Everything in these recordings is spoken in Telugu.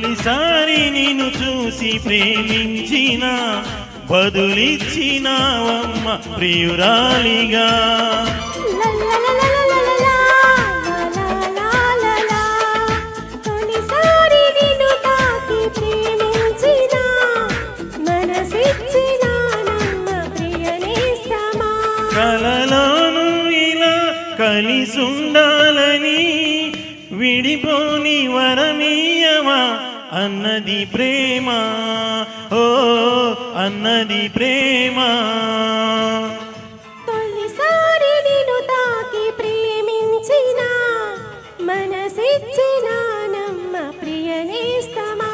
తొలిసారి నిన్ను చూసి ప్రేమించిన బదులిచ్చినావమ్మ ప్రియురాలిగా. కలలోను ఇలా కలిసుండాలని విడిపోని వరమీయమా అన్నది ప్రేమ, ఓ అన్నది ప్రేమ. తొలిసారి నిన్ను తాకి ప్రేమించిన మనసిచ్చిన నమ్మ ప్రియనేస్తమా.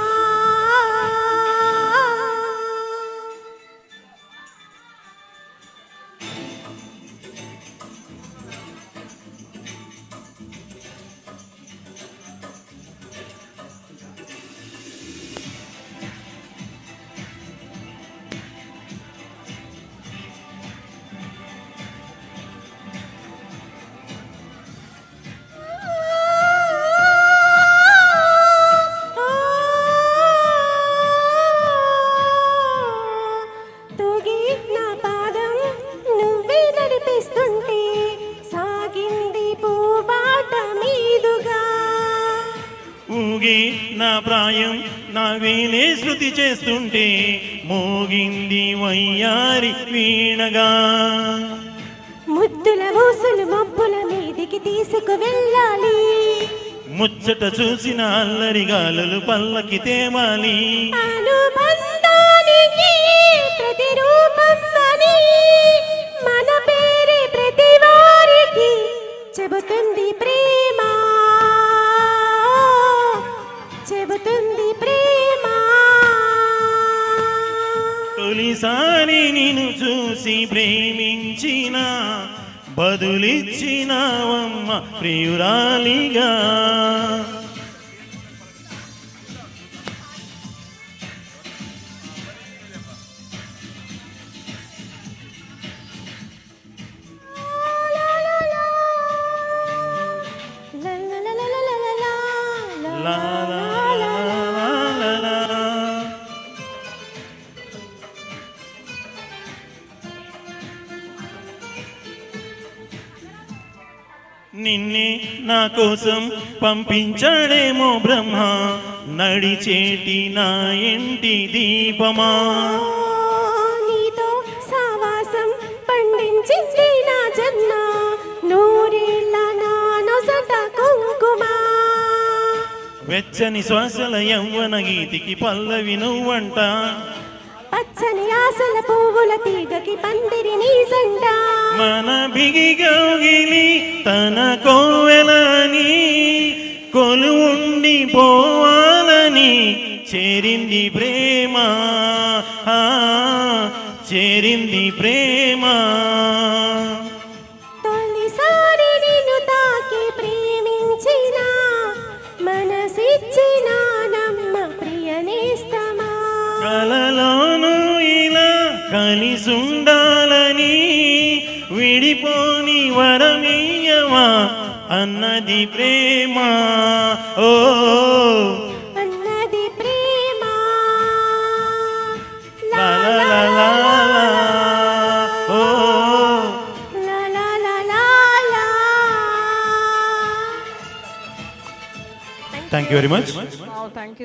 ఊగి నా ప్రాయం నా వీణే శృతి చేస్తుంటే మోగింది వయ్యారి వీణగా. ముద్దుల ఊసులు మబ్బుల మీదికి తీసుకు వెళ్ళాలి, ముచ్చట చూసిన అల్లరి గాలులు పల్లకి తేవాలి. అనుబంధానికి ప్రతిరూపం అని మన పేరే ప్రతి వారికి చెబుతుంది ప్రేమ, చెబుతుంది ప్రేమ. తొలిసారి నిన్ను చూసి ప్రేమించిన బదులిచ్చినావమ్మ ప్రియురాలిగా. లా లా లా లా లా. నిన్నే నా కోసం పంపించాడేమో బ్రహ్మ, నడిచేటి నా ఇంటి దీపమా. నీతో సావాసం పండించింది నా జన్మ, నూరేళ్ళ నా నొసట కుంకుమ. వెచ్చని శ్వాసల యవ్వన గీతికి పల్లవి నువ్వంట, పచ్చని ఆశల పువ్వుల తీగకి పందిరి నీ జంట. మన బిగి గౌగిలి తన కోవెలని కొలువుండి పోవాలని చేరింది ప్రేమ, చేరింది ప్రేమ. తొలిసారి నిన్ను తాకి ప్రేమించిన మనసిచ్చిన నమ్మ ప్రియనేస్తమా. కలలోను ఇలా కలిసుండాలని విడిపోని వరమీయమా అన్నది ప్రేమ, ఓ అన్నది ప్రేమ. లా లా లా లా, ఓ లా లా లా లా లా. Thank you very much. Thank you.